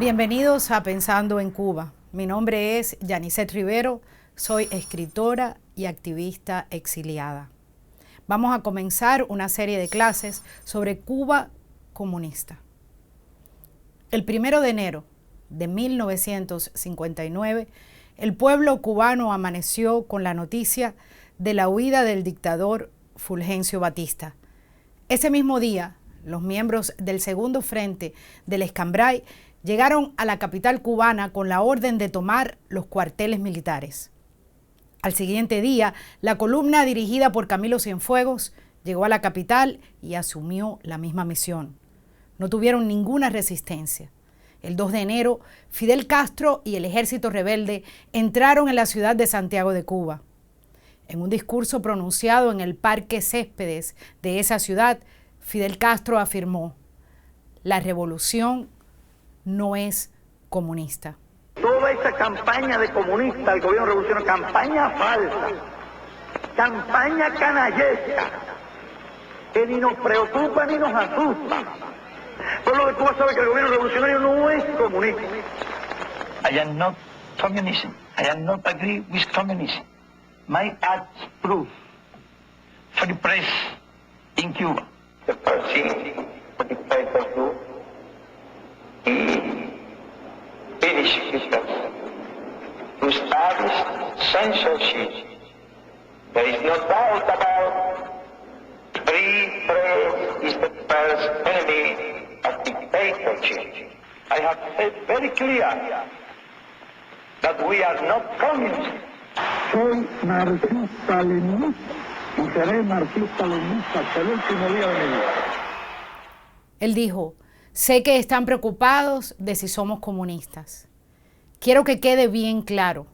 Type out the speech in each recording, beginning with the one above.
Bienvenidos a Pensando en Cuba. Mi nombre es Yanisset Rivero, soy escritora y activista exiliada. Vamos a comenzar una serie de clases sobre Cuba comunista. El 1 de enero de 1959, el pueblo cubano amaneció con la noticia de la huida del dictador Fulgencio Batista. Ese mismo día, los miembros del Segundo Frente del Escambray llegaron a la capital cubana con la orden de tomar los cuarteles militares. Al siguiente día, la columna dirigida por Camilo Cienfuegos llegó a la capital y asumió la misma misión. No tuvieron ninguna resistencia. El 2 de enero, Fidel Castro y el ejército rebelde entraron en la ciudad de Santiago de Cuba. En un discurso pronunciado en el Parque Céspedes de esa ciudad, Fidel Castro afirmó: "La revolución no es comunista". Toda esa campaña de comunista, el gobierno revolucionario, campaña falsa, campaña canallesca, que ni nos preocupa ni nos asusta. El pueblo de Cuba sabe que el gobierno revolucionario no es comunista. I am not communism. I am not agree with communism. My acts prove free press in Cuba. The first thing for the people do is finish this process, to establish censorship. There is no doubt about free press is the first enemy of dictatorship. I have said very clear that we are not communists. Soy marxista-leninista y seré marxista-leninista hasta el último día de mi vida. Él dijo: "Sé que están preocupados de si somos comunistas. Quiero que quede bien claro,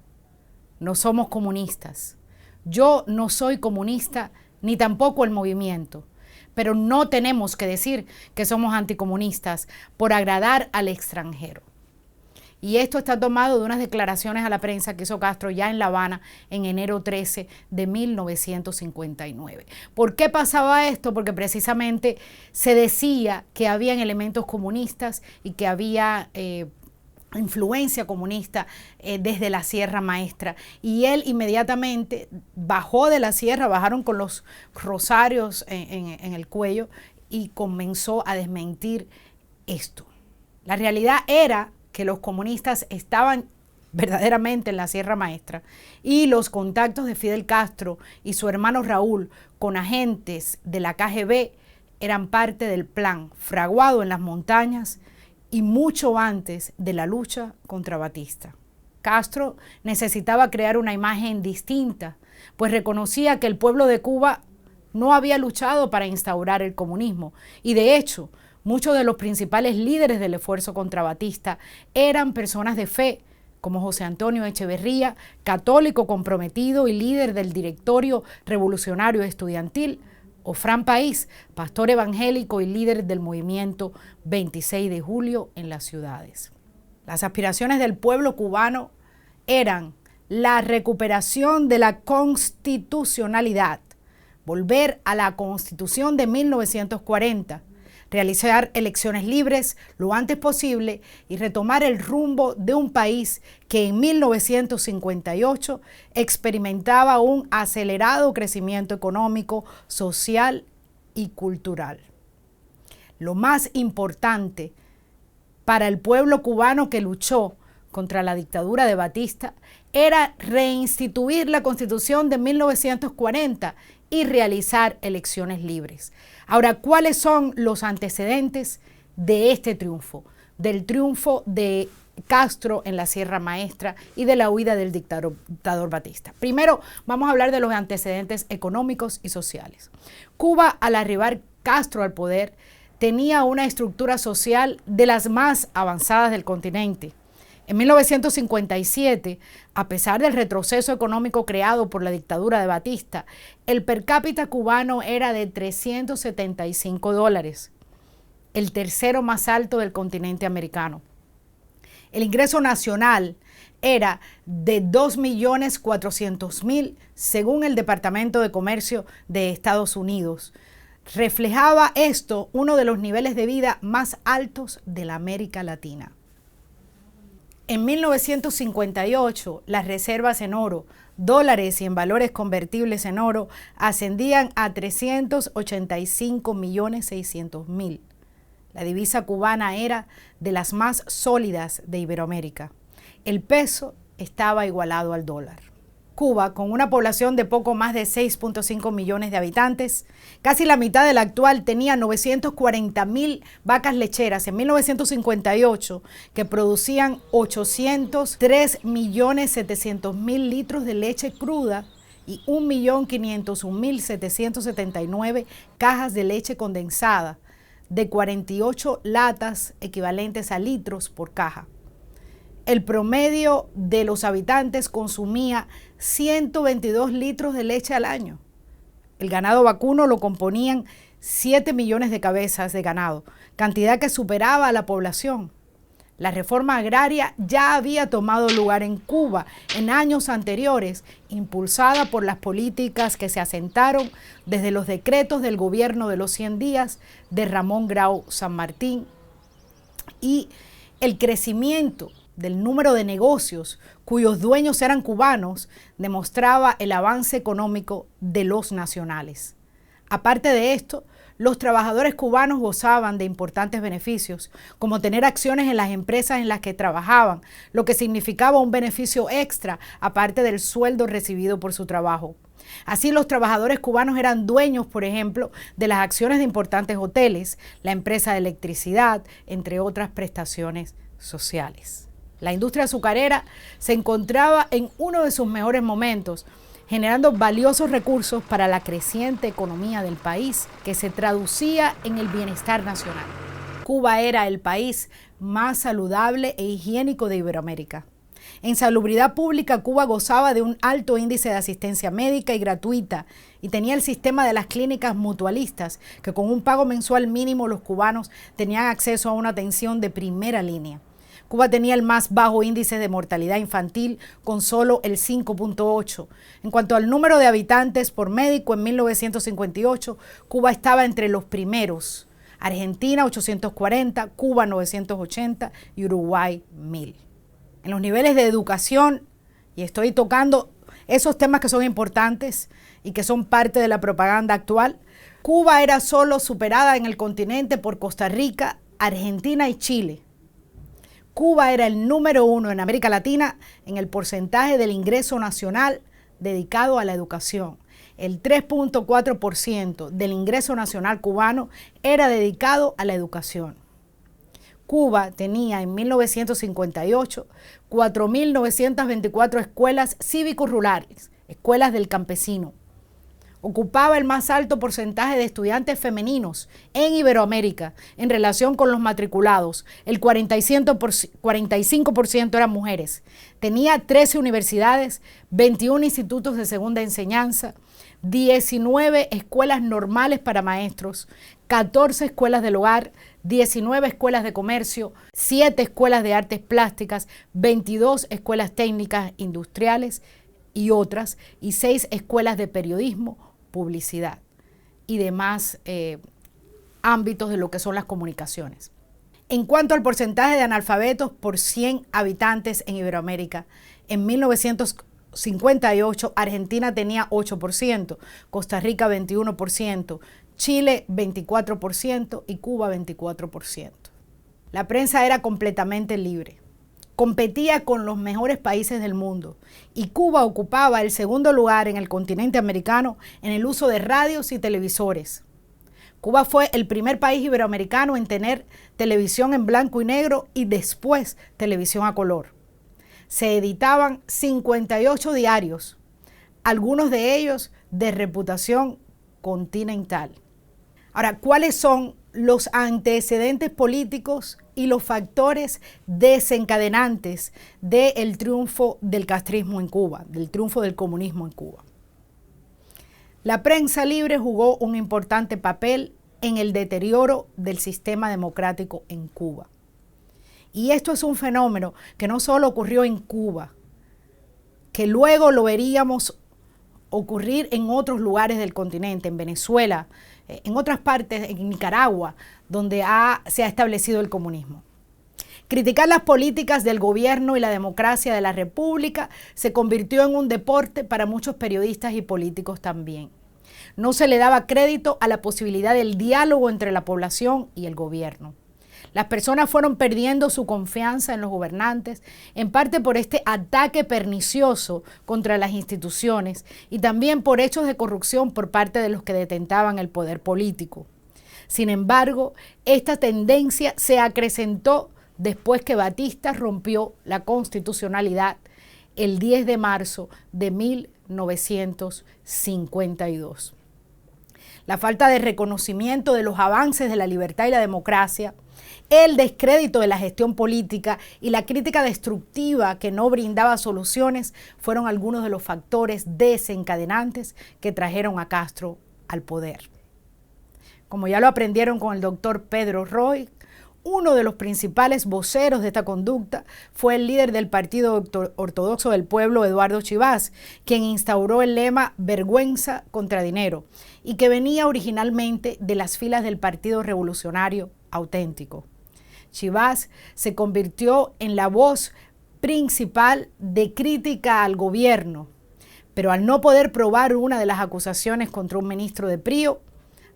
no somos comunistas. Yo no soy comunista, ni tampoco el movimiento. Pero no tenemos que decir que somos anticomunistas por agradar al extranjero". Y esto está tomado de unas declaraciones a la prensa que hizo Castro ya en La Habana en enero 13 de 1959. ¿Por qué pasaba esto? Porque precisamente se decía que habían elementos comunistas y que había influencia comunista desde la Sierra Maestra. Y él inmediatamente bajó de la sierra, bajaron con los rosarios en el cuello y comenzó a desmentir esto. La realidad era que los comunistas estaban verdaderamente en la Sierra Maestra y los contactos de Fidel Castro y su hermano Raúl con agentes de la KGB eran parte del plan fraguado en las montañas y mucho antes de la lucha contra Batista. Castro necesitaba crear una imagen distinta, pues reconocía que el pueblo de Cuba no había luchado para instaurar el comunismo y de hecho muchos de los principales líderes del esfuerzo contra Batista eran personas de fe, como José Antonio Echeverría, católico comprometido y líder del Directorio Revolucionario Estudiantil, o Fran País, pastor evangélico y líder del movimiento 26 de julio en las ciudades. Las aspiraciones del pueblo cubano eran la recuperación de la constitucionalidad, volver a la Constitución de 1940, realizar elecciones libres lo antes posible y retomar el rumbo de un país que en 1958 experimentaba un acelerado crecimiento económico, social y cultural. Lo más importante para el pueblo cubano que luchó contra la dictadura de Batista era reinstituir la Constitución de 1940 y realizar elecciones libres. Ahora, ¿cuáles son los antecedentes de este triunfo? Del triunfo de Castro en la Sierra Maestra y de la huida del dictador Batista. Primero, vamos a hablar de los antecedentes económicos y sociales. Cuba, al arribar Castro al poder, tenía una estructura social de las más avanzadas del continente. En 1957, a pesar del retroceso económico creado por la dictadura de Batista, el per cápita cubano era de $375, el tercero más alto del continente americano. El ingreso nacional era de 2.400.000, según el Departamento de Comercio de Estados Unidos. Reflejaba esto uno de los niveles de vida más altos de la América Latina. En 1958, las reservas en oro, dólares y en valores convertibles en oro ascendían a 385.600.000. La divisa cubana era de las más sólidas de Iberoamérica. El peso estaba igualado al dólar. Cuba, con una población de poco más de 6.5 millones de habitantes, casi la mitad de la actual, tenía 940.000 vacas lecheras en 1958 que producían 803.700.000 litros de leche cruda y 1.501.779 cajas de leche condensada de 48 latas equivalentes a litros por caja. El promedio de los habitantes consumía 122 litros de leche al año. El ganado vacuno lo componían 7 millones de cabezas de ganado, cantidad que superaba a la población. La reforma agraria ya había tomado lugar en Cuba en años anteriores, impulsada por las políticas que se asentaron desde los decretos del gobierno de los 100 días de Ramón Grau San Martín, y el crecimiento del número de negocios cuyos dueños eran cubanos demostraba el avance económico de los nacionales. Aparte de esto, los trabajadores cubanos gozaban de importantes beneficios, como tener acciones en las empresas en las que trabajaban, lo que significaba un beneficio extra aparte del sueldo recibido por su trabajo. Así, los trabajadores cubanos eran dueños, por ejemplo, de las acciones de importantes hoteles, la empresa de electricidad, entre otras prestaciones sociales. La industria azucarera se encontraba en uno de sus mejores momentos, generando valiosos recursos para la creciente economía del país, que se traducía en el bienestar nacional. Cuba era el país más saludable e higiénico de Iberoamérica. En salubridad pública, Cuba gozaba de un alto índice de asistencia médica y gratuita y tenía el sistema de las clínicas mutualistas, que con un pago mensual mínimo los cubanos tenían acceso a una atención de primera línea. Cuba tenía el más bajo índice de mortalidad infantil, con solo el 5.8. En cuanto al número de habitantes por médico, en 1958, Cuba estaba entre los primeros. Argentina 840, Cuba 980 y Uruguay 1000. En los niveles de educación, y estoy tocando esos temas que son importantes y que son parte de la propaganda actual, Cuba era solo superada en el continente por Costa Rica, Argentina y Chile. Cuba era el número 1 en América Latina en el porcentaje del ingreso nacional dedicado a la educación. El 3.4% del ingreso nacional cubano era dedicado a la educación. Cuba tenía en 1958 4.924 escuelas cívico-rurales, escuelas del campesino. Ocupaba el más alto porcentaje de estudiantes femeninos en Iberoamérica en relación con los matriculados. El 45% eran mujeres. Tenía 13 universidades, 21 institutos de segunda enseñanza, 19 escuelas normales para maestros, 14 escuelas del hogar, 19 escuelas de comercio, 7 escuelas de artes plásticas, 22 escuelas técnicas industriales y otras, y 6 escuelas de periodismo, publicidad y demás ámbitos de lo que son las comunicaciones. En cuanto al porcentaje de analfabetos por 100 habitantes en Iberoamérica, en 1958 Argentina tenía 8%, Costa Rica 21%, Chile 24% y Cuba 24%. La prensa era completamente libre. Competía con los mejores países del mundo y Cuba ocupaba el segundo lugar en el continente americano en el uso de radios y televisores. Cuba fue el primer país iberoamericano en tener televisión en blanco y negro y después televisión a color. Se editaban 58 diarios, algunos de ellos de reputación continental. Ahora, ¿cuáles son los antecedentes políticos y los factores desencadenantes del triunfo del castrismo en Cuba, del triunfo del comunismo en Cuba? La prensa libre jugó un importante papel en el deterioro del sistema democrático en Cuba. Y esto es un fenómeno que no solo ocurrió en Cuba, que luego lo veríamos ocurrir en otros lugares del continente, en Venezuela, en otras partes, en Nicaragua, donde se ha establecido el comunismo. Criticar las políticas del gobierno y la democracia de la República se convirtió en un deporte para muchos periodistas y políticos también. No se le daba crédito a la posibilidad del diálogo entre la población y el gobierno. Las personas fueron perdiendo su confianza en los gobernantes, en parte por este ataque pernicioso contra las instituciones y también por hechos de corrupción por parte de los que detentaban el poder político. Sin embargo, esta tendencia se acrecentó después que Batista rompió la constitucionalidad el 10 de marzo de 1952. La falta de reconocimiento de los avances de la libertad y la democracia, el descrédito de la gestión política y la crítica destructiva que no brindaba soluciones fueron algunos de los factores desencadenantes que trajeron a Castro al poder. Como ya lo aprendieron con el doctor Pedro Roy, uno de los principales voceros de esta conducta fue el líder del Partido Ortodoxo del Pueblo, Eduardo Chivas, quien instauró el lema "Vergüenza contra dinero" y que venía originalmente de las filas del Partido Revolucionario Auténtico. Chivas se convirtió en la voz principal de crítica al gobierno, pero al no poder probar una de las acusaciones contra un ministro de Prío,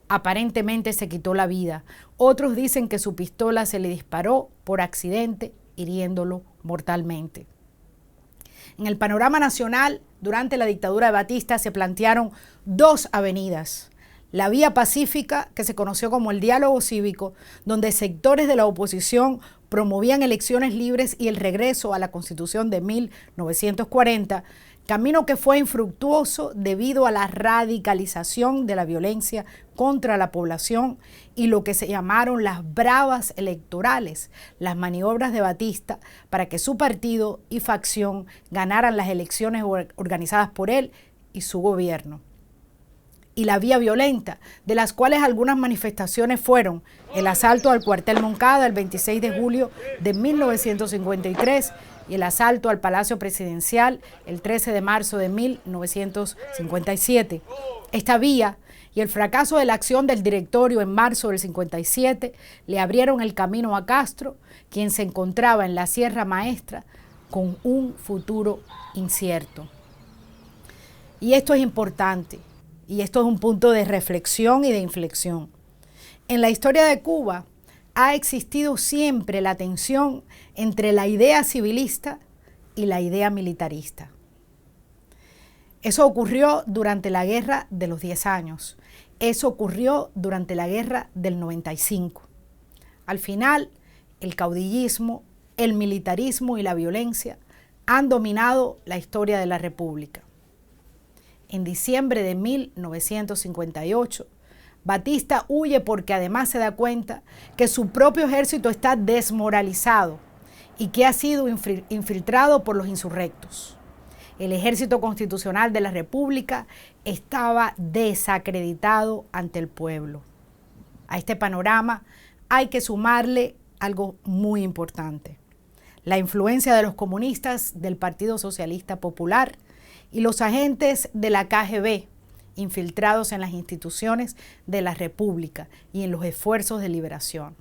aparentemente se quitó la vida. Otros dicen que su pistola se le disparó por accidente, hiriéndolo mortalmente. En el panorama nacional, durante la dictadura de Batista, se plantearon dos avenidas. La vía pacífica, que se conoció como el diálogo cívico, donde sectores de la oposición promovían elecciones libres y el regreso a la Constitución de 1940, camino que fue infructuoso debido a la radicalización de la violencia contra la población y lo que se llamaron las bravas electorales, las maniobras de Batista para que su partido y facción ganaran las elecciones organizadas por él y su gobierno. Y la vía violenta, de las cuales algunas manifestaciones fueron el asalto al cuartel Moncada el 26 de julio de 1953 y el asalto al Palacio Presidencial el 13 de marzo de 1957. Esta vía y el fracaso de la acción del directorio en marzo del 57 le abrieron el camino a Castro, quien se encontraba en la Sierra Maestra con un futuro incierto. Y esto es importante. Y esto es un punto de reflexión y de inflexión. En la historia de Cuba ha existido siempre la tensión entre la idea civilista y la idea militarista. Eso ocurrió durante la Guerra de los 10 años. Eso ocurrió durante la Guerra del 95. Al final, el caudillismo, el militarismo y la violencia han dominado la historia de la República. En diciembre de 1958, Batista huye porque además se da cuenta que su propio ejército está desmoralizado y que ha sido infiltrado por los insurrectos. El ejército constitucional de la República estaba desacreditado ante el pueblo. A este panorama hay que sumarle algo muy importante: la influencia de los comunistas del Partido Socialista Popular y los agentes de la KGB infiltrados en las instituciones de la República y en los esfuerzos de liberación.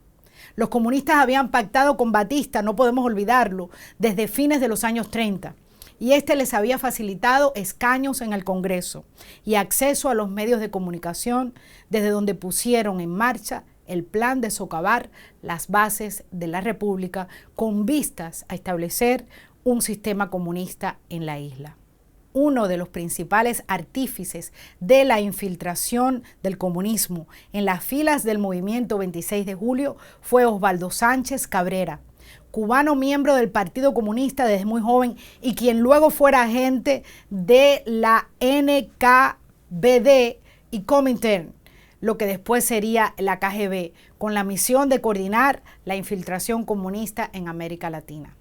Los comunistas habían pactado con Batista, no podemos olvidarlo, desde fines de los años 30, y este les había facilitado escaños en el Congreso y acceso a los medios de comunicación, desde donde pusieron en marcha el plan de socavar las bases de la República con vistas a establecer un sistema comunista en la isla. Uno de los principales artífices de la infiltración del comunismo en las filas del movimiento 26 de julio fue Osvaldo Sánchez Cabrera, cubano miembro del Partido Comunista desde muy joven y quien luego fuera agente de la NKVD y Comintern, lo que después sería la KGB, con la misión de coordinar la infiltración comunista en América Latina.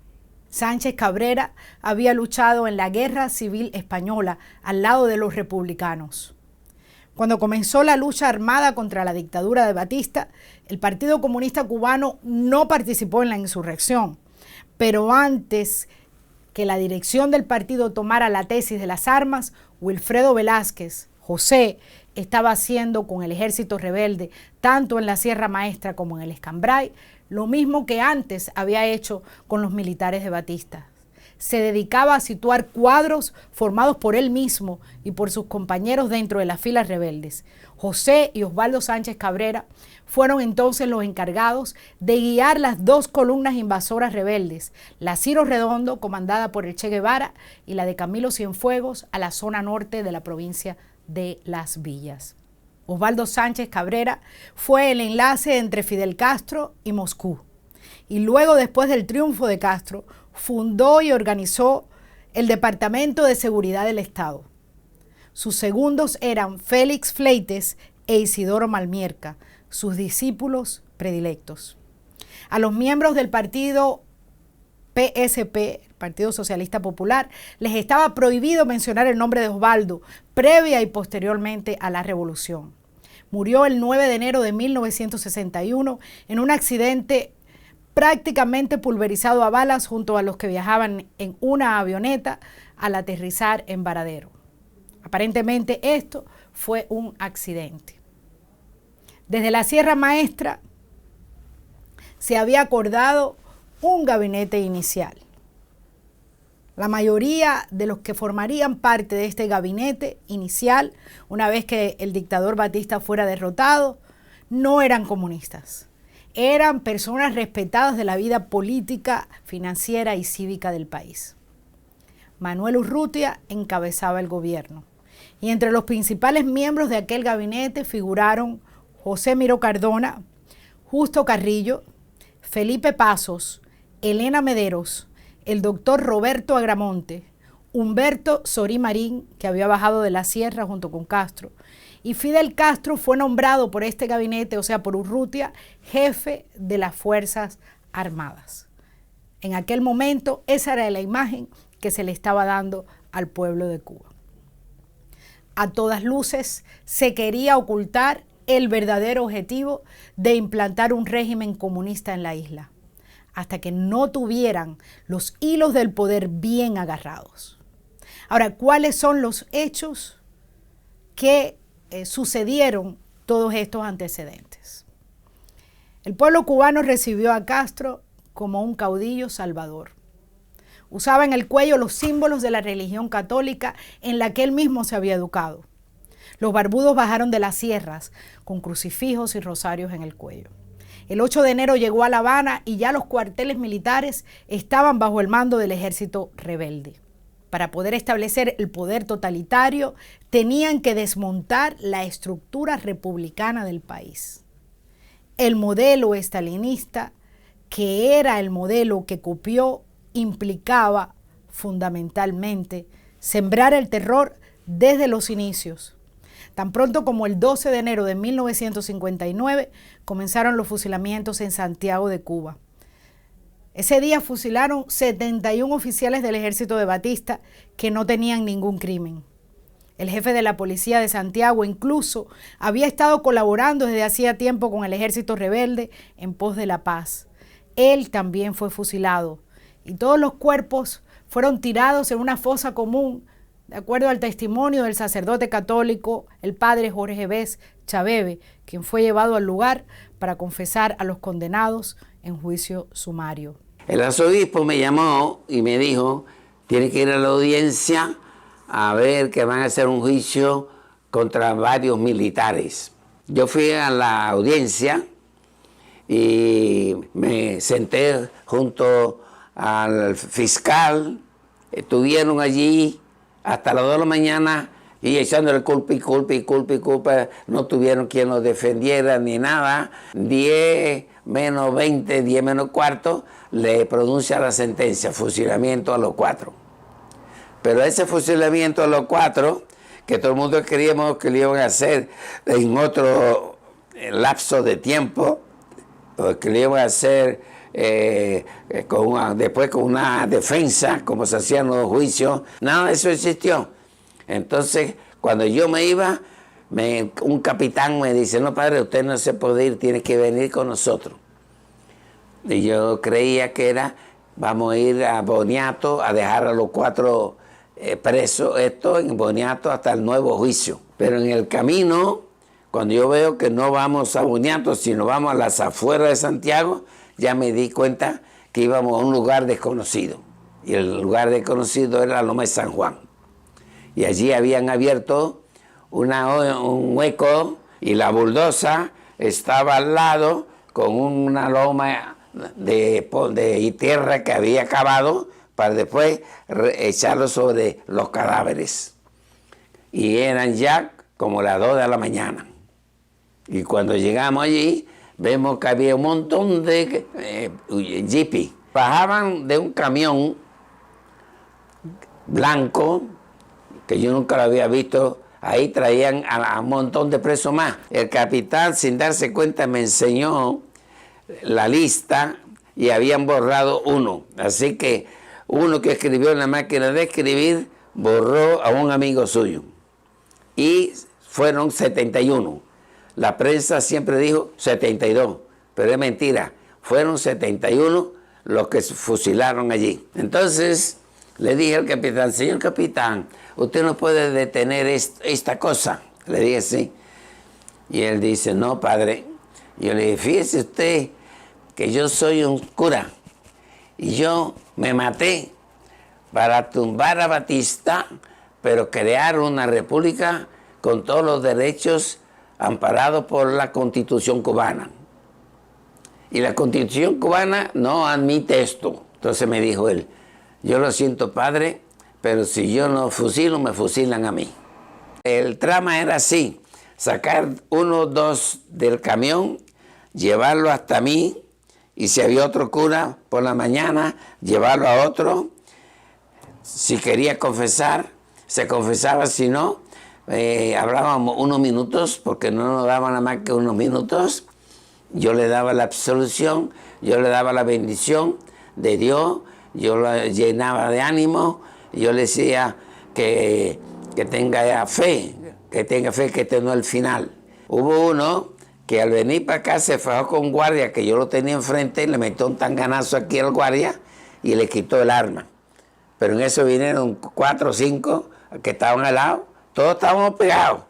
Sánchez Cabrera había luchado en la Guerra Civil Española al lado de los republicanos. Cuando comenzó la lucha armada contra la dictadura de Batista, el Partido Comunista Cubano no participó en la insurrección, pero antes que la dirección del partido tomara la tesis de las armas, Wilfredo Velázquez, José, estaba haciendo con el ejército rebelde, tanto en la Sierra Maestra como en el Escambray, lo mismo que antes había hecho con los militares de Batista. Se dedicaba a situar cuadros formados por él mismo y por sus compañeros dentro de las filas rebeldes. José y Osvaldo Sánchez Cabrera fueron entonces los encargados de guiar las dos columnas invasoras rebeldes, la Ciro Redondo, comandada por el Che Guevara, y la de Camilo Cienfuegos, a la zona norte de la provincia de Las Villas. Osvaldo Sánchez Cabrera fue el enlace entre Fidel Castro y Moscú. Y luego, después del triunfo de Castro, fundó y organizó el Departamento de Seguridad del Estado. Sus segundos eran Félix Fleites e Isidoro Malmierca, sus discípulos predilectos. A los miembros del partido PSP, el Partido Socialista Popular, les estaba prohibido mencionar el nombre de Osvaldo, previa y posteriormente a la revolución. Murió el 9 de enero de 1961 en un accidente prácticamente pulverizado a balas junto a los que viajaban en una avioneta al aterrizar en Varadero. Aparentemente esto fue un accidente. Desde la Sierra Maestra se había acordado un gabinete inicial. La mayoría de los que formarían parte de este gabinete inicial, una vez que el dictador Batista fuera derrotado, no eran comunistas. Eran personas respetadas de la vida política, financiera y cívica del país. Manuel Urrutia encabezaba el gobierno. Y entre los principales miembros de aquel gabinete figuraron José Miró Cardona, Justo Carrillo, Felipe Pasos, Elena Mederos, el doctor Roberto Agramonte, Humberto Sorí Marín, que había bajado de la sierra junto con Castro, y Fidel Castro fue nombrado por este gabinete, o sea, por Urrutia, jefe de las Fuerzas Armadas. En aquel momento, esa era la imagen que se le estaba dando al pueblo de Cuba. A todas luces, se quería ocultar el verdadero objetivo de implantar un régimen comunista en la isla, hasta que no tuvieran los hilos del poder bien agarrados. Ahora, ¿cuáles son los hechos que sucedieron todos estos antecedentes? El pueblo cubano recibió a Castro como un caudillo salvador. Usaba en el cuello los símbolos de la religión católica en la que él mismo se había educado. Los barbudos bajaron de las sierras con crucifijos y rosarios en el cuello. El 8 de enero llegó a La Habana y ya los cuarteles militares estaban bajo el mando del ejército rebelde. Para poder establecer el poder totalitario, tenían que desmontar la estructura republicana del país. El modelo estalinista, que era el modelo que copió, implicaba fundamentalmente sembrar el terror desde los inicios. Tan pronto como el 12 de enero de 1959 comenzaron los fusilamientos en Santiago de Cuba. Ese día fusilaron 71 oficiales del ejército de Batista que no tenían ningún crimen. El jefe de la policía de Santiago incluso había estado colaborando desde hacía tiempo con el ejército rebelde en pos de la paz. Él también fue fusilado y todos los cuerpos fueron tirados en una fosa común, de acuerdo al testimonio del sacerdote católico, el padre Jorge Bess Chabebe, quien fue llevado al lugar para confesar a los condenados en juicio sumario. El arzobispo me llamó y me dijo, tiene que ir a la audiencia a ver que van a hacer un juicio contra varios militares. Yo fui a la audiencia y me senté junto al fiscal. Estuvieron allí hasta las 2 de la mañana y echándole culpa. No tuvieron quien los defendiera ni nada. 10 menos 20, 10 menos cuarto, le pronuncia la sentencia, fusilamiento a los 4. Pero ese fusilamiento a los 4, que todo el mundo creíamos que lo iban a hacer en otro lapso de tiempo, que lo iban a hacer después con una defensa, como se hacían los juicios, nada de eso existió. Entonces, cuando yo me iba, un capitán me dice, no padre, usted no se puede ir, tiene que venir con nosotros. Y yo creía que era, vamos a ir a Boniato a dejar a los 4 presos, esto en Boniato hasta el nuevo juicio. Pero en el camino, cuando yo veo que no vamos a Boniato, sino vamos a las afueras de Santiago, ya me di cuenta que íbamos a un lugar desconocido. Y el lugar desconocido era la Loma de San Juan. Y allí habían abierto un hueco y la buldosa estaba al lado con una loma de tierra que había cavado para después echarlo sobre los cadáveres. Y eran ya como las 2 de la mañana. Y cuando llegamos allí, vemos que había un montón de jipis. Bajaban de un camión blanco, que yo nunca lo había visto. Ahí traían a un montón de presos más. El capitán, sin darse cuenta, me enseñó la lista y habían borrado uno. Así que uno que escribió en la máquina de escribir borró a un amigo suyo. Y fueron 71. La prensa siempre dijo 72, pero es mentira. Fueron 71 los que se fusilaron allí. Entonces le dije al capitán, señor capitán, usted no puede detener esta cosa. Le dije sí. Y él dice, no, padre. Yo le dije, fíjese usted que yo soy un cura y yo me maté para tumbar a Batista, pero crear una república con todos los derechos amparados por la Constitución cubana. Y la Constitución cubana no admite esto. Entonces me dijo él, yo lo siento, padre, pero si yo no fusilo, me fusilan a mí. El trama era así, sacar 1 o 2 del camión, llevarlo hasta mí, y si había otro cura por la mañana, llevarlo a otro. Si quería confesar, se confesaba, si no, hablábamos unos minutos, porque no nos daban nada más que unos minutos. Yo le daba la absolución, yo le daba la bendición de Dios, yo lo llenaba de ánimo, yo le decía que tenga fe, que este no es el final. Hubo uno que al venir para acá se fajó con un guardia que yo lo tenía enfrente, le metió un tanganazo aquí al guardia y le quitó el arma. Pero en eso vinieron 4 o 5 que estaban al lado, todos estábamos pegados.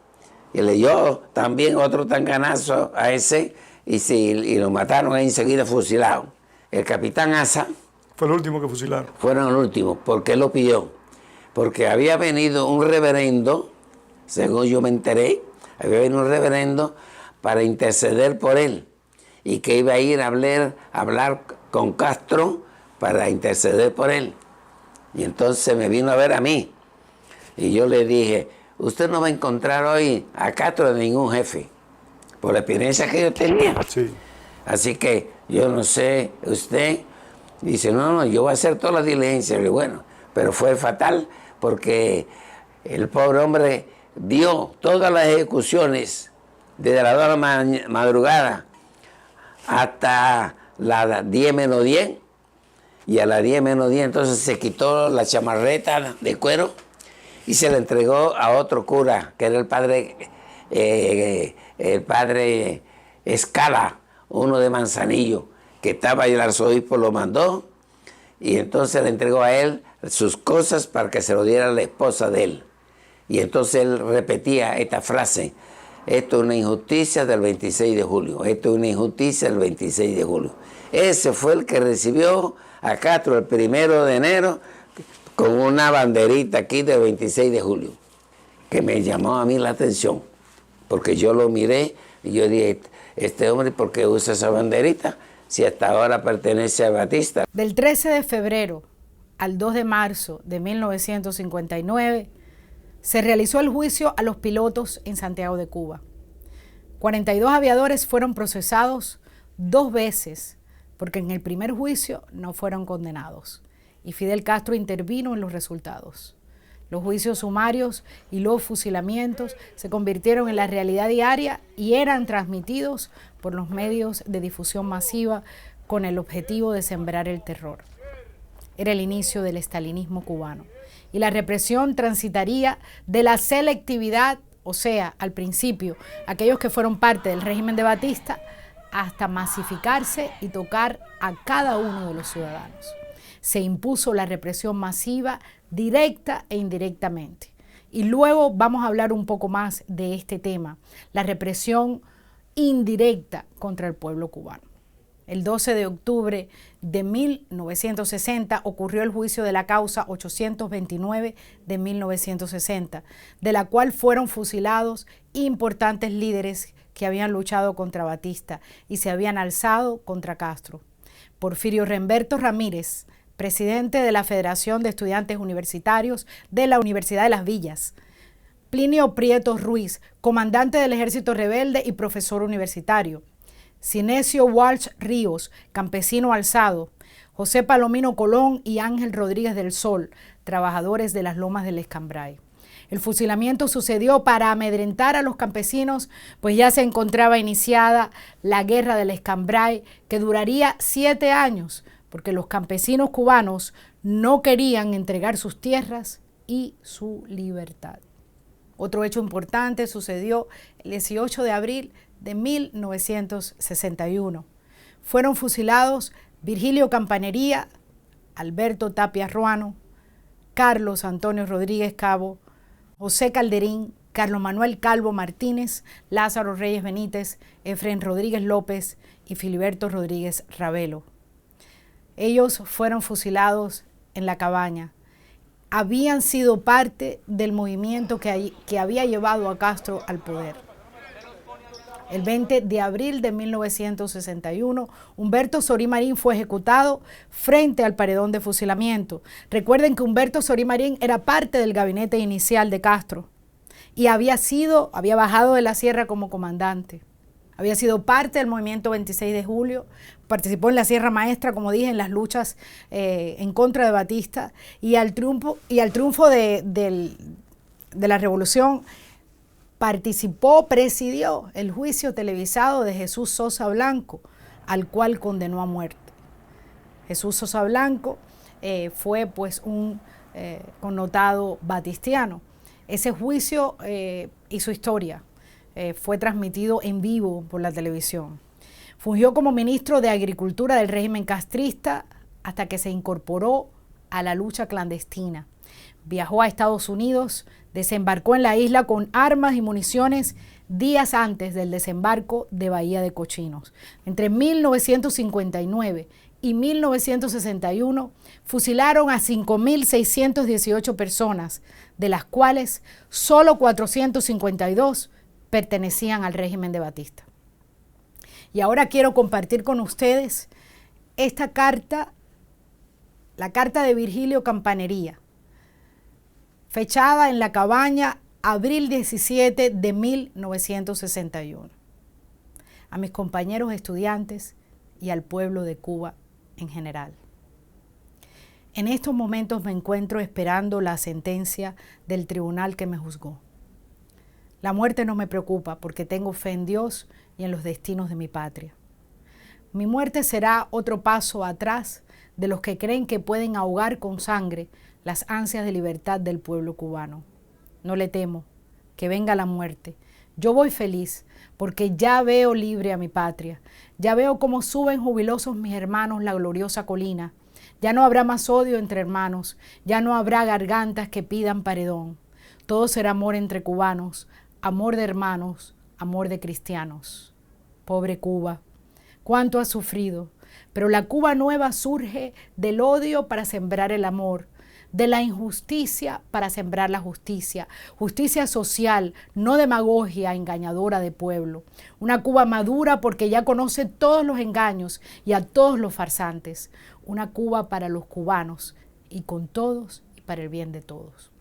Y le dio también otro tanganazo a ese y lo mataron ahí enseguida fusilado. El capitán Asa fue el último que fusilaron. Fueron el último. ¿Por qué lo pidió? Porque había venido un reverendo, según yo me enteré, había venido un reverendo para interceder por él y que iba a ir a hablar con Castro para interceder por él. Y entonces me vino a ver a mí y yo le dije, usted no va a encontrar hoy a Castro de ningún jefe, por la experiencia que yo tenía. Sí. Así que yo no sé, usted dice, no, yo voy a hacer todas las diligencias. Y bueno, pero fue fatal porque el pobre hombre vio todas las ejecuciones desde las 2 de la madrugada hasta las 10 menos 10. Y a las 10 menos 10 entonces se quitó la chamarreta de cuero y se la entregó a otro cura, que era el padre Escala, uno de Manzanillo, que estaba ahí, el arzobispo lo mandó, y entonces le entregó a él sus cosas para que se lo diera a la esposa de él. Y entonces él repetía esta frase, esto es una injusticia del 26 de julio, esto es una injusticia del 26 de julio. Ese fue el que recibió a Castro el 1 de enero con una banderita aquí del 26 de julio, que me llamó a mí la atención, porque yo lo miré y yo dije, este hombre, ¿por qué usa esa banderita si hasta ahora pertenece a Batista? Del 13 de febrero al 2 de marzo de 1959 se realizó el juicio a los pilotos en Santiago de Cuba. 42 aviadores fueron procesados 2 veces porque en el primer juicio no fueron condenados y Fidel Castro intervino en los resultados. Los juicios sumarios y los fusilamientos se convirtieron en la realidad diaria y eran transmitidos por los medios de difusión masiva con el objetivo de sembrar el terror. Era el inicio del estalinismo cubano y la represión transitaría de la selectividad, o sea, al principio, aquellos que fueron parte del régimen de Batista, hasta masificarse y tocar a cada uno de los ciudadanos. Se impuso la represión masiva, directa e indirectamente. Y luego vamos a hablar un poco más de este tema, la represión indirecta contra el pueblo cubano. El 12 de octubre de 1960 ocurrió el juicio de la causa 829 de 1960, de la cual fueron fusilados importantes líderes que habían luchado contra Batista y se habían alzado contra Castro. Porfirio Remberto Ramírez, presidente de la Federación de Estudiantes Universitarios de la Universidad de Las Villas. Plinio Prieto Ruiz, comandante del Ejército Rebelde y profesor universitario. Sinesio Walsh Ríos, campesino alzado. José Palomino Colón y Ángel Rodríguez del Sol, trabajadores de las lomas del Escambray. El fusilamiento sucedió para amedrentar a los campesinos, pues ya se encontraba iniciada la guerra del Escambray, que duraría 7 años, porque los campesinos cubanos no querían entregar sus tierras y su libertad. Otro hecho importante sucedió el 18 de abril de 1961. Fueron fusilados Virgilio Campanería, Alberto Tapia Ruano, Carlos Antonio Rodríguez Cabo, José Calderín, Carlos Manuel Calvo Martínez, Lázaro Reyes Benítez, Efrén Rodríguez López y Filiberto Rodríguez Ravelo. Ellos fueron fusilados en La Cabaña. Habían sido parte del movimiento que había llevado a Castro al poder. El 20 de abril de 1961, Humberto Sorí Marín fue ejecutado frente al paredón de fusilamiento. Recuerden que Humberto Sorí Marín era parte del gabinete inicial de Castro y había bajado de la sierra como comandante. Había sido parte del movimiento 26 de julio, participó en la Sierra Maestra, como dije, en las luchas en contra de Batista y al triunfo de la revolución. Presidió el juicio televisado de Jesús Sosa Blanco, al cual condenó a muerte. Jesús Sosa Blanco fue pues un connotado batistiano. Ese juicio hizo historia, fue transmitido en vivo por la televisión. Fungió como ministro de Agricultura del régimen castrista hasta que se incorporó a la lucha clandestina. Viajó a Estados Unidos, desembarcó en la isla con armas y municiones días antes del desembarco de Bahía de Cochinos. Entre 1959 y 1961 fusilaron a 5.618 personas, de las cuales solo 452 pertenecían al régimen de Batista. Y ahora quiero compartir con ustedes esta carta, la carta de Virgilio Campanería, fechada en La Cabaña, abril 17 de 1961. A mis compañeros estudiantes y al pueblo de Cuba en general. En estos momentos me encuentro esperando la sentencia del tribunal que me juzgó. La muerte no me preocupa porque tengo fe en Dios y en los destinos de mi patria. Mi muerte será otro paso atrás de los que creen que pueden ahogar con sangre las ansias de libertad del pueblo cubano. No le temo, que venga la muerte. Yo voy feliz porque ya veo libre a mi patria. Ya veo cómo suben jubilosos mis hermanos la gloriosa colina. Ya no habrá más odio entre hermanos. Ya no habrá gargantas que pidan paredón. Todo será amor entre cubanos, amor de hermanos, amor de cristianos. Pobre Cuba, cuánto ha sufrido. Pero la Cuba nueva surge del odio para sembrar el amor, de la injusticia para sembrar la justicia, justicia social, no demagogia engañadora de pueblo. Una Cuba madura porque ya conoce todos los engaños y a todos los farsantes. Una Cuba para los cubanos y con todos y para el bien de todos.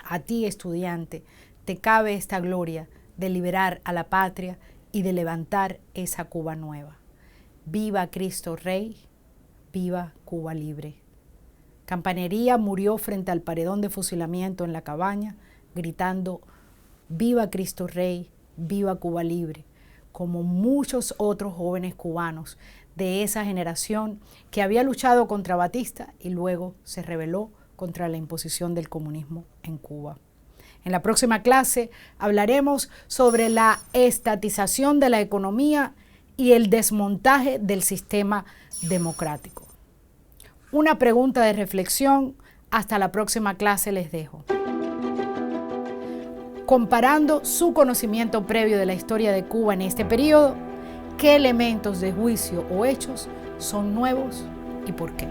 A ti, estudiante, te cabe esta gloria de liberar a la patria y de levantar esa Cuba nueva. Viva Cristo Rey, viva Cuba libre. Campanería murió frente al paredón de fusilamiento en La Cabaña, gritando «Viva Cristo Rey, viva Cuba libre», como muchos otros jóvenes cubanos de esa generación que había luchado contra Batista y luego se rebeló contra la imposición del comunismo en Cuba. En la próxima clase hablaremos sobre la estatización de la economía y el desmontaje del sistema democrático. Una pregunta de reflexión. Hasta la próxima clase les dejo. Comparando su conocimiento previo de la historia de Cuba en este periodo qué elementos de juicio o hechos son nuevos y por qué.